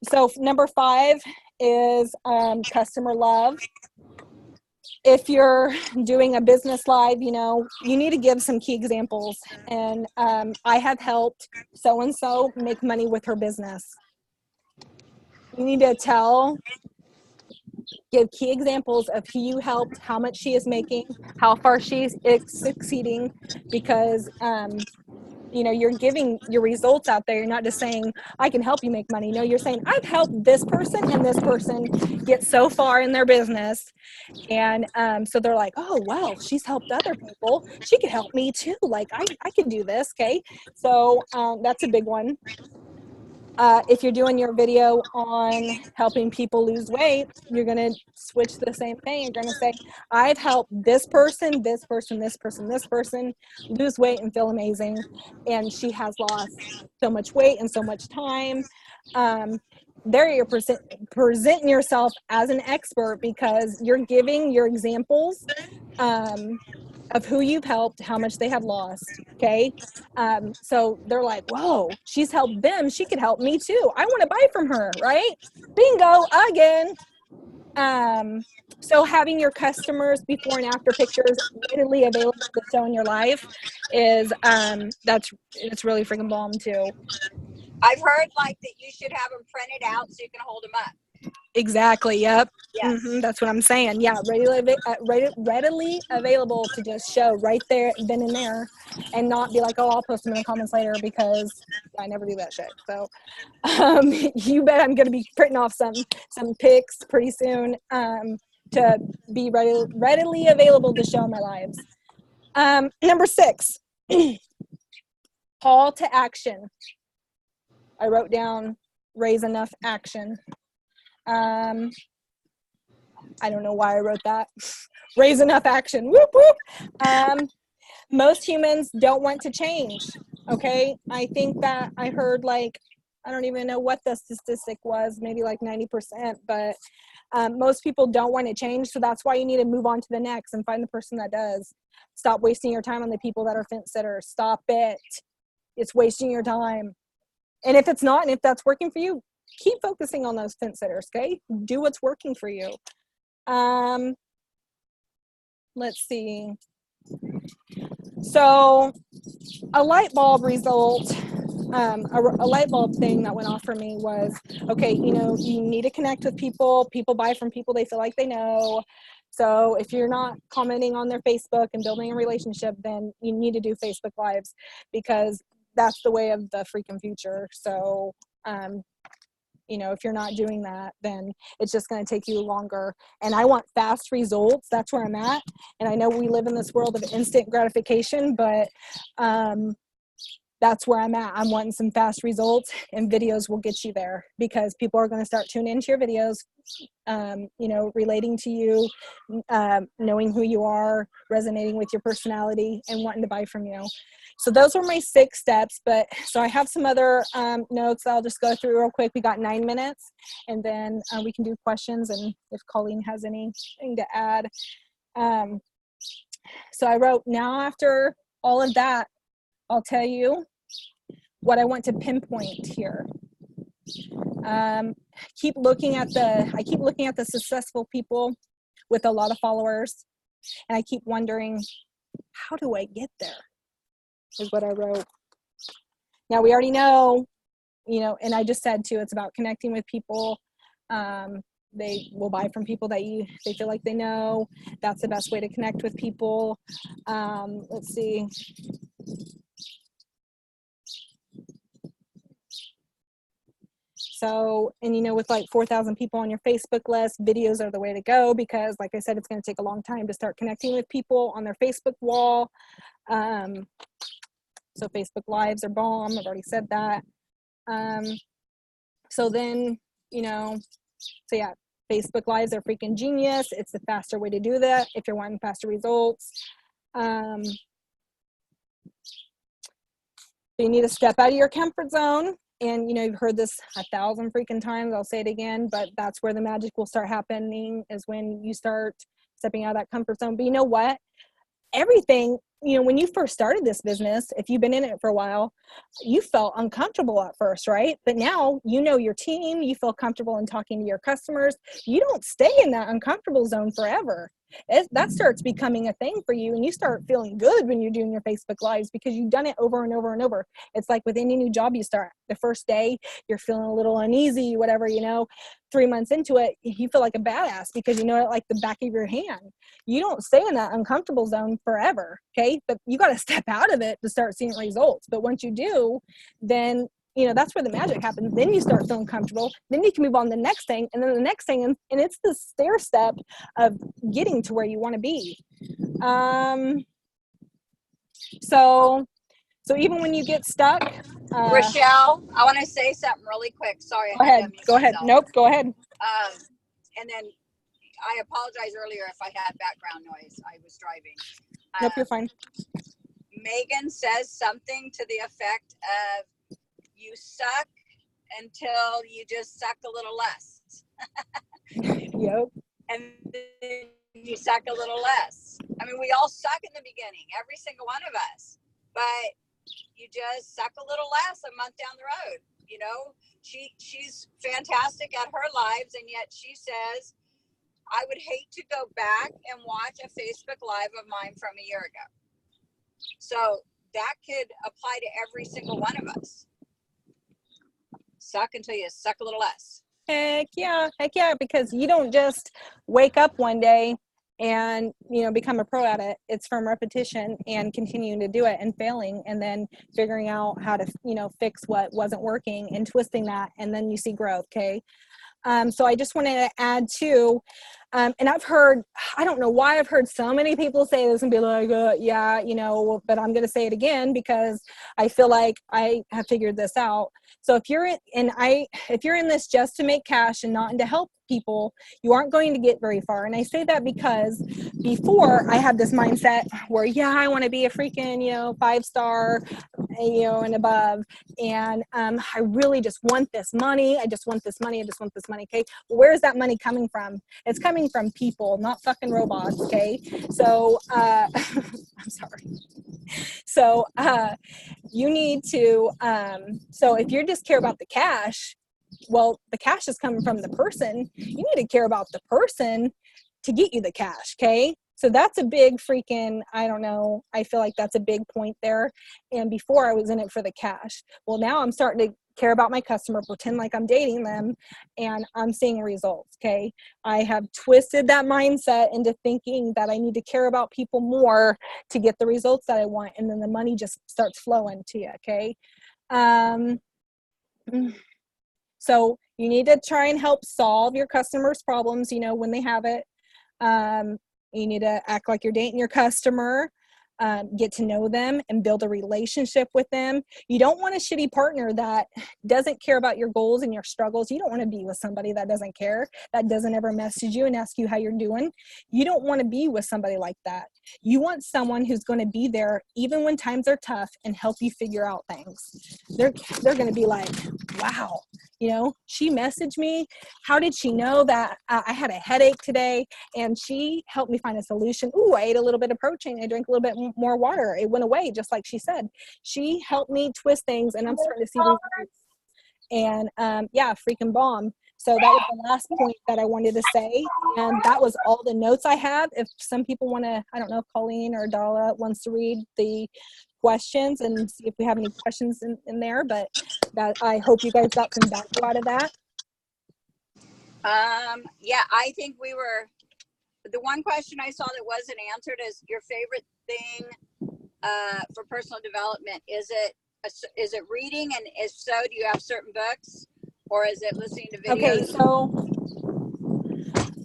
So number 5 is customer love. If you're doing a business live, you need to give some key examples. And I have helped so-and-so make money with her business. You need to give key examples of who you helped, how much she is making, how far she's succeeding, because you're giving your results out there. You're not just saying, I can help you make money. No, you're saying, I've helped this person and this person get so far in their business. And so they're like, oh, well, she's helped other people. She could help me too. Like, I can do this. Okay. So that's a big one. If you're doing your video on helping people lose weight, you're going to switch the same thing. You're going to say, I've helped this person, this person, this person, this person lose weight and feel amazing. And she has lost so much weight in so much time. There you're presenting yourself as an expert, because you're giving your examples of who you've helped, how much they have lost. Okay. So they're like, whoa, she's helped them. She could help me too. I want to buy from her, right? Bingo again. So having your customers before and after pictures readily available to show in your life is, it's really freaking bomb too. I've heard like that you should have them printed out so you can hold them up. Exactly. Yep. Yes. That's what I'm saying. Yeah. Readily available to just show right there, then and there, and not be like, oh, I'll post them in the comments later, because I never do that shit. So you bet I'm going to be printing off some pics pretty soon to be readily available to show in my lives. Number 6, call to action. I wrote down raise enough action. I don't know why I wrote that. Raise enough action. Whoop, whoop. Most humans don't want to change. Okay. I think that I heard, like, I don't even know what the statistic was, maybe like 90%, but most people don't want to change. So that's why you need to move on to the next and find the person that does. Stop wasting your time on the people that are fence sitters. Stop it. It's wasting your time. And if it's not, and if that's working for you, keep focusing on those fence sitters, okay? Do what's working for you. Let's see. So a light bulb result, a light bulb thing that went off for me was, okay, you need to connect with people. People buy from people they feel like they know. So if you're not commenting on their Facebook and building a relationship, then you need to do Facebook Lives, because that's the way of the freaking future. So, if you're not doing that, then it's just going to take you longer. And I want fast results. That's where I'm at. And I know we live in this world of instant gratification, but that's where I'm at. I'm wanting some fast results, and videos will get you there, because people are going to start tuning into your videos, relating to you, knowing who you are, resonating with your personality, and wanting to buy from you. So those are my 6 steps. But so I have some other notes that I'll just go through real quick. We got 9 minutes, and then we can do questions, and if Colleen has anything to add. So I wrote, now after all of that, I'll tell you what I want to pinpoint here. I keep looking at the successful people with a lot of followers, and I keep wondering, how do I get there? Is what I wrote. Now we already know, and I just said too, it's about connecting with people. They will buy from people that they feel like they know. That's the best way to connect with people. Let's see. So, and with like 4,000 people on your Facebook list, videos are the way to go, because like I said, it's going to take a long time to start connecting with people on their Facebook wall. So Facebook Lives are bomb. I've already said that. So then, so yeah, Facebook Lives are freaking genius. It's the faster way to do that if you're wanting faster results. So you need to step out of your comfort zone. And, you've heard this 1,000 freaking times. I'll say it again, but that's where the magic will start happening, is when you start stepping out of that comfort zone. But you know what? Everything, when you first started this business, if you've been in it for a while, you felt uncomfortable at first, right? But now you know your team, you feel comfortable in talking to your customers. You don't stay in that uncomfortable zone forever. That starts becoming a thing for you, and you start feeling good when you're doing your Facebook Lives, because you've done it over and over and over. It's like with any new job you start, the first day you're feeling a little uneasy, whatever, 3 months into it, you feel like a badass, because you know it like the back of your hand. You don't stay in that uncomfortable zone forever, okay? But you got to step out of it to start seeing results. But once you do, then that's where the magic happens. Then you start feeling comfortable. Then you can move on to the next thing, and then the next thing, and it's the stair step of getting to where you want to be. So even when you get stuck, Rochelle, I want to say something really quick. Sorry. Go ahead. Nope. Go ahead. And then I apologize earlier if I had background noise. I was driving. Nope, you're fine. Megan says something to the effect of, you suck until you just suck a little less. Yep. And then you suck a little less. I mean, we all suck in the beginning, every single one of us. But you just suck a little less a month down the road. She's fantastic at her lives, and yet she says, I would hate to go back and watch a Facebook Live of mine from a year ago. So that could apply to every single one of us. Suck until you suck a little less. Heck yeah, because you don't just wake up one day and become a pro at it. It's from repetition and continuing to do it and failing, and then figuring out how to fix what wasn't working and twisting that, and then you see growth. Okay. So I just wanted to add too, and I don't know why I've heard so many people say this and be like, yeah, but I'm going to say it again, because I feel like I have figured this out. So if you're in this just to make cash and not to help people, you aren't going to get very far. And I say that because before I had this mindset where, yeah, I want to be a freaking, 5-star, and above. And I really just want this money. I just want this money. Okay. Well, where is that money coming from? It's coming from people, not fucking robots. Okay. So, I'm sorry. So, you need to, so if you just care about the cash, well, the cash is coming from the person. You need to care about the person to get you the cash. Okay. So that's a big freaking, I don't know, I feel like that's a big point there. And before I was in it for the cash. Well, now I'm starting to care about my customer, pretend like I'm dating them, and I'm seeing results. Okay. I have twisted that mindset into thinking that I need to care about people more to get the results that I want. And then the money just starts flowing to you. Okay. Um, so you need to try and help solve your customers' problems, you know, when they have it. You need to act like you're dating your customer, get to know them and build a relationship with them. You don't want a shitty partner that doesn't care about your goals and your struggles. You don't want to be with somebody that doesn't care, that doesn't ever message you and ask you how you're doing. You don't want to be with somebody like that. You want someone who's going to be there even when times are tough and help you figure out things. They're going to be like, wow, you know, she messaged me. How did she know that I had a headache today? And she helped me find a solution. Ooh, I ate a little bit of protein. I drank a little bit more water. It went away, just like she said. She helped me twist things, and I'm starting to see results. And yeah, freaking bomb. So that was the last point that I wanted to say. And that was all the notes I have. If some people want to, I don't know if Colleen or Dala wants to read the questions and see if we have any questions in there, but that I hope you guys got some value out of that. Yeah, I think the one question I saw that wasn't answered is your favorite thing for personal development. Is it reading? And if so, do you have certain books, or is it listening to videos?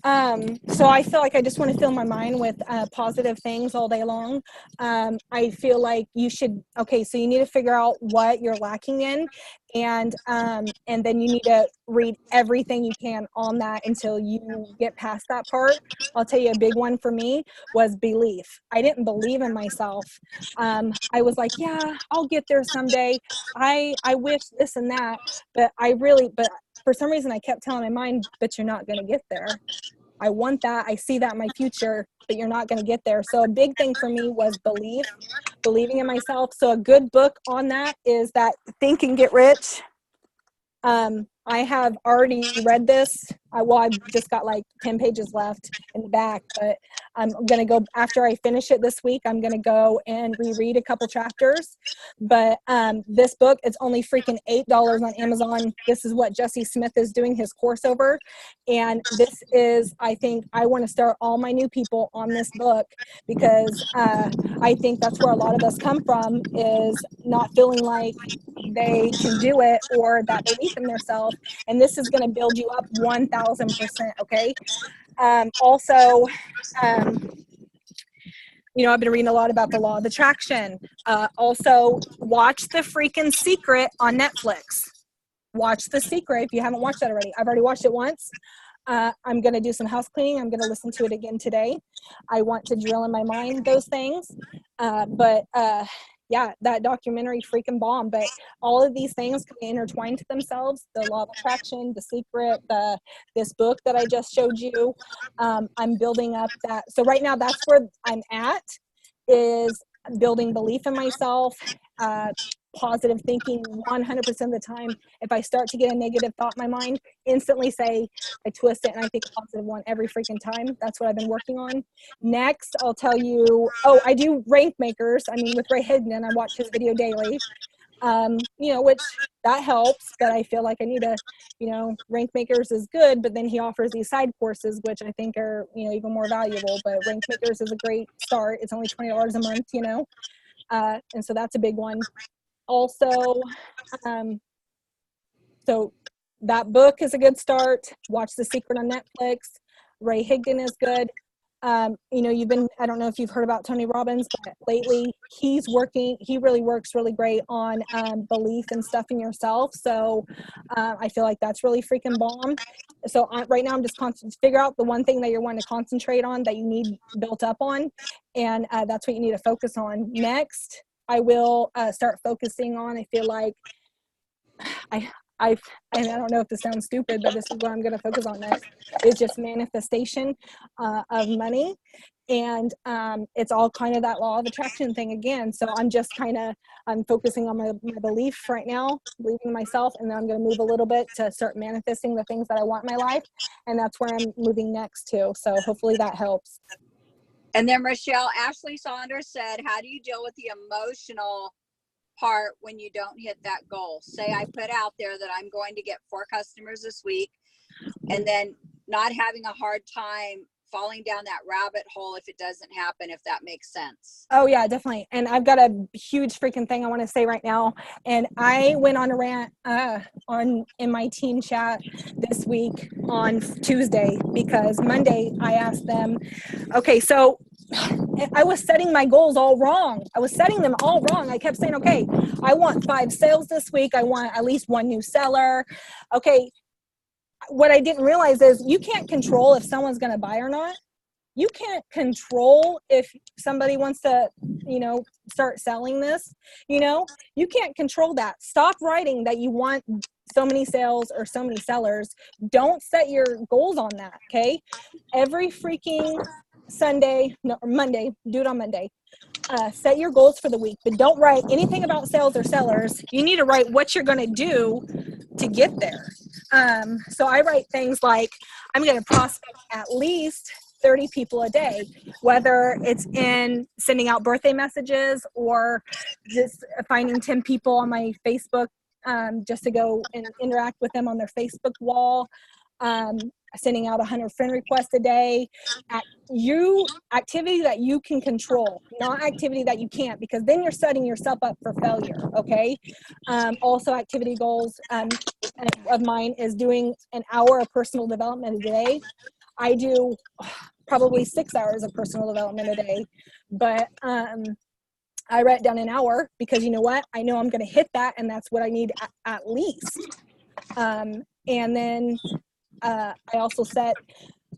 Okay, so I feel like I just want to fill my mind with positive things all day long. I feel like you should, okay, so you need to figure out what you're lacking in, and then you need to read everything you can on that until you get past that part. I'll tell you a big one for me was belief. I didn't believe in myself. I was like, yeah, I'll get there someday. I wish this and that, but for some reason I kept telling my mind, but you're not going to get there. I want that. I see that in my future, but you're not going to get there. So a big thing for me was believing in myself. So a good book on that is that Think and Get Rich. I have already read this. I've just got like 10 pages left in the back, but I'm going to go, after I finish it this week, I'm going to go and reread a couple chapters. But this book, it's only freaking $8 on Amazon. This is what Jesse Smith is doing his course over. And this is, I think, I want to start all my new people on this book, because I think that's where a lot of us come from, is not feeling like they can do it or that belief in themselves. And this is going to build you up 1000%. Okay. Also, you know, I've been reading a lot about the law of attraction. Also, watch The freaking Secret on Netflix. Watch The Secret if you haven't watched that already. I've already watched it once. I'm going to do some house cleaning. I'm going to listen to it again today. I want to drill in my mind those things. Yeah, that documentary freaking bomb. But all of these things can be intertwined to themselves. The law of attraction, The Secret, this book that I just showed you. I'm building up that. So right now, that's where I'm at, is building belief in myself, positive thinking 100% of the time. If I start to get a negative thought in my mind, instantly say, I twist it and I think a positive one every freaking time. That's what I've been working on. Next, I'll tell you, I do rank makers. I mean, with Ray Higdon, I watch his video daily, you know, which that helps, but I feel like I need to, you know, rank makers is good, but then he offers these side courses, which I think are, you know, even more valuable. But rank makers is a great start. It's only $20 a month, you know, and so that's a big one. Also, so that book is a good start. Watch The Secret on Netflix. Ray Higdon is good. You know, I don't know if you've heard about Tony Robbins, but lately he really works really great on belief and stuff in yourself. So I feel like that's really freaking bomb. So right now I'm just figure out the one thing that you're wanting to concentrate on, that you need built up on. And that's what you need to focus on. Next, I will start focusing on, I feel like, I don't know if this sounds stupid, but this is what I'm going to focus on next, is just manifestation of money. And it's all kind of that law of attraction thing again. So I'm focusing on my belief right now, believing in myself, and then I'm going to move a little bit to start manifesting the things that I want in my life. And that's where I'm moving next to. So hopefully that helps. And then Rochelle, Ashley Saunders said, how do you deal with the emotional part when you don't hit that goal? Say I put out there that I'm going to get 4 customers this week, and then not having a hard time falling down that rabbit hole if it doesn't happen, if that makes sense. Oh yeah, definitely. And I've got a huge freaking thing I want to say right now. And I went on a rant in my team chat this week on Tuesday, because Monday I asked them, okay, so I was setting my goals all wrong. I was setting them all wrong. I kept saying, okay, I want 5 sales this week. I want at least 1 new seller. Okay. What I didn't realize is you can't control if someone's going to buy or not. You can't control if somebody wants to, start selling this, you can't control that. Stop writing that you want so many sales or so many sellers. Don't set your goals on that. Okay. Every freaking Monday, do it on Monday. Set your goals for the week, but don't write anything about sales or sellers. You need to write what you're going to do to get there. So I write things like, I'm going to prospect at least 30 people a day, whether it's in sending out birthday messages or just finding 10 people on my Facebook, just to go and interact with them on their Facebook wall. Sending out 100 friend requests a day. Activity that you can control, not activity that you can't, because then you're setting yourself up for failure. Okay. Also, activity goals of mine is doing an hour of personal development a day. I do probably 6 hours of personal development a day, but I write down an hour because you know what? I know I'm going to hit that, and that's what I need at least. And then I also set,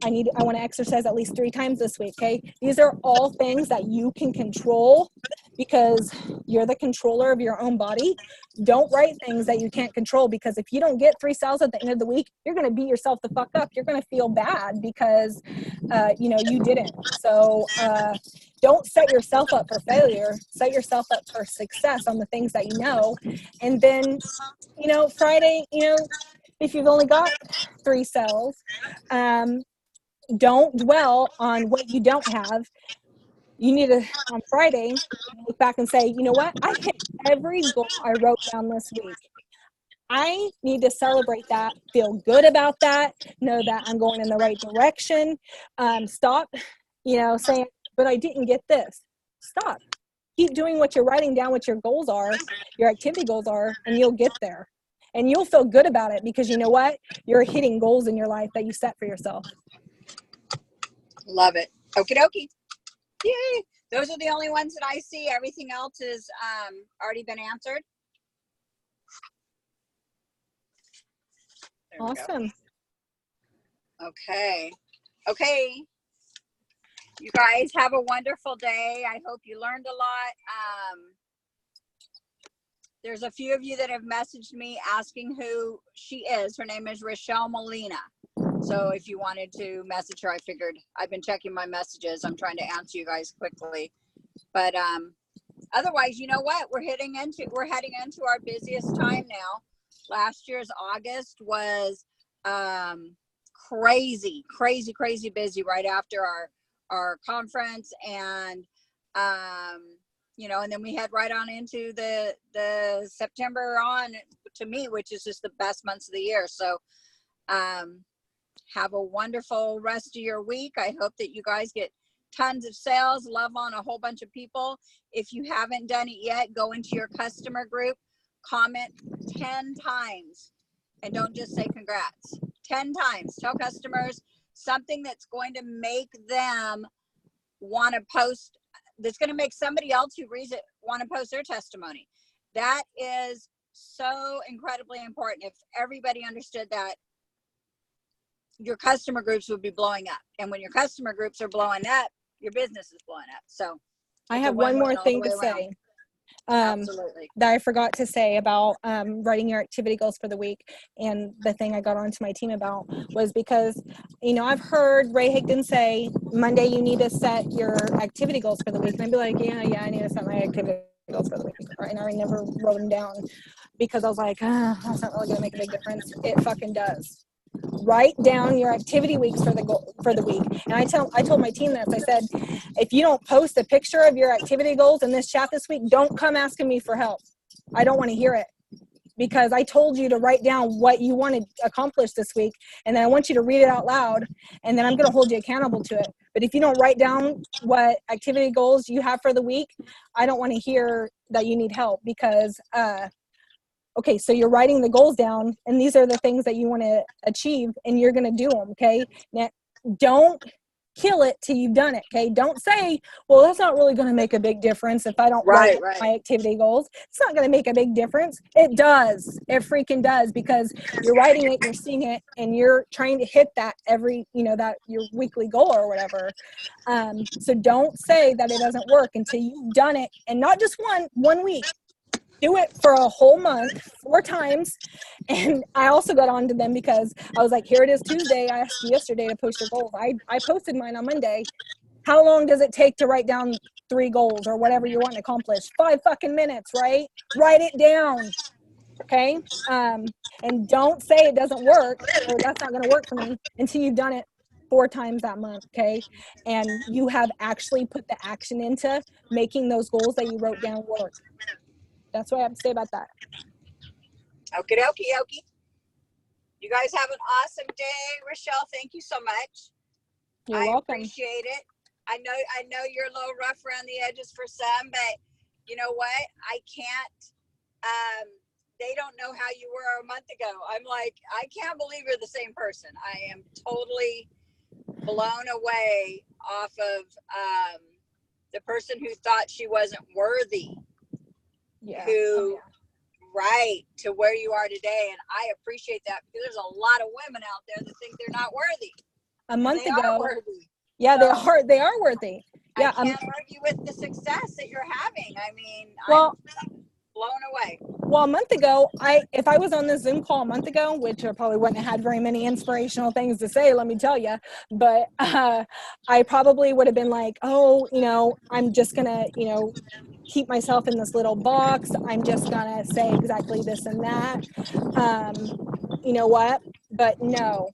I want to exercise at least 3 times this week. Okay. These are all things that you can control because you're the controller of your own body. Don't write things that you can't control, because if you don't get 3 sales at the end of the week, you're going to beat yourself the fuck up. You're going to feel bad because, you didn't. So, don't set yourself up for failure. Set yourself up for success on the things that you know. And then, Friday, if you've only got 3 sales, don't dwell on what you don't have. You need to, on Friday, look back and say, you know what? I hit every goal I wrote down this week. I need to celebrate that, feel good about that, know that I'm going in the right direction. Stop, saying, but I didn't get this. Stop. Keep doing what you're writing down, what your goals are, your activity goals are, and you'll get there. And you'll feel good about it because you know what? You're hitting goals in your life that you set for yourself. Love it. Okie dokie. Yay. Those are the only ones that I see. Everything else is already been answered. Awesome. Okay. You guys have a wonderful day. I hope you learned a lot. There's a few of you that have messaged me asking who she is. Her name is Rochelle Molina. So if you wanted to message her, I figured I've been checking my messages. I'm trying to answer you guys quickly. But otherwise, you know what? We're heading into our busiest time now. Last year's August was crazy busy right after our conference, and and then we head right on into the September on to me, which is just the best months of the year. So have a wonderful rest of your week. I hope that you guys get tons of sales, love on a whole bunch of people. If you haven't done it yet, go into your customer group, comment 10 times, and don't just say congrats. 10 times. Tell customers something that's going to make them want to post, that's going to make somebody else who reads it want to post their testimony. That is so incredibly important. If everybody understood that, your customer groups would be blowing up. And when your customer groups are blowing up, your business is blowing up. So I have one more thing to say. Absolutely. That I forgot to say about writing your activity goals for the week. And the thing I got onto my team about was because, I've heard Ray Higdon say, Monday you need to set your activity goals for the week. And I'd be like, yeah, I need to set my activity goals for the week. And I never wrote them down because I was like, that's not really going to make a big difference. It fucking does. Write down your activity weeks for the week. And I told my team this. I said, if you don't post a picture of your activity goals in this chat this week, don't come asking me for help. I don't want to hear it, because I told you to write down what you want to accomplish this week, and then I want you to read it out loud, and then I'm going to hold you accountable to it. But if you don't write down what activity goals you have for the week, I don't want to hear that you need help, because okay, so you're writing the goals down, and these are the things that you want to achieve, and you're going to do them, okay? Now, don't kill it till you've done it, okay? Don't say, well, that's not really going to make a big difference if I don't write my activity goals. It's not going to make a big difference. It does. It freaking does, because you're writing it, you're seeing it, and you're trying to hit that every, that your weekly goal or whatever. So don't say that it doesn't work until you've done it, and not just one week. Do it for a whole month, 4 times. And I also got on to them because I was like, here it is Tuesday. I asked you yesterday to post your goals. I posted mine on Monday. How long does it take to write down 3 goals or whatever you want to accomplish? 5 fucking minutes, right? Write it down. Okay. And don't say it doesn't work, or that's not going to work for me, until you've done it 4 times that month. Okay. And you have actually put the action into making those goals that you wrote down work. That's what I have to say about that. Okie dokie. You guys have an awesome day. Rochelle, thank you so much. You're welcome. I appreciate it. I know you're a little rough around the edges for some, but you know what? I can't, they don't know how you were a month ago. I'm like, I can't believe you're the same person. I am totally blown away off of the person who thought she wasn't worthy. Yeah. Right to where you are today, and I appreciate that, because there's a lot of women out there that think they're not worthy. A month ago, yeah, so they are worthy. Yeah, I can't argue with the success that you're having. I mean, well, I'm blown away. Well, a month ago, if I was on this Zoom call a month ago, which I probably wouldn't have had very many inspirational things to say, let me tell you, but I probably would have been like, oh, I'm just gonna, keep myself in this little box. I'm just gonna say exactly this and that. You know what? But no,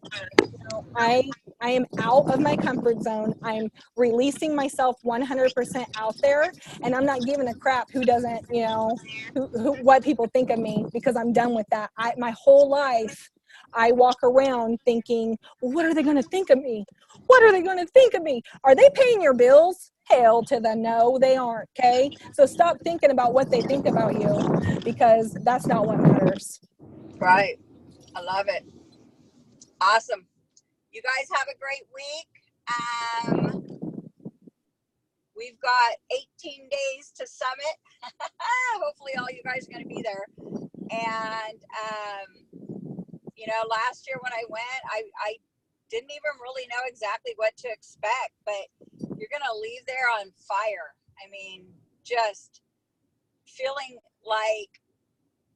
I am out of my comfort zone. I'm releasing myself 100% out there, and I'm not giving a crap who doesn't, what people think of me, because I'm done with that. My whole life, I walk around thinking, well, what are they going to think of me? What are they going to think of me? Are they paying your bills? Hell to the no, they aren't, okay? So stop thinking about what they think about you, because that's not what matters. Right. I love it. Awesome. You guys have a great week. We've got 18 days to summit. Hopefully all you guys are going to be there. And, last year when I went, I didn't even really know exactly what to expect, but you're going to leave there on fire. I mean, just feeling like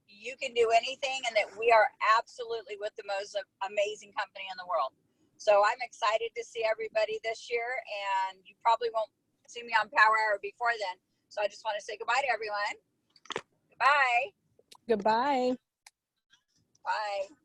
you can do anything, and that we are absolutely with the most amazing company in the world. So I'm excited to see everybody this year, and you probably won't see me on Power Hour before then. So I just want to say goodbye to everyone. Goodbye. Goodbye. Bye.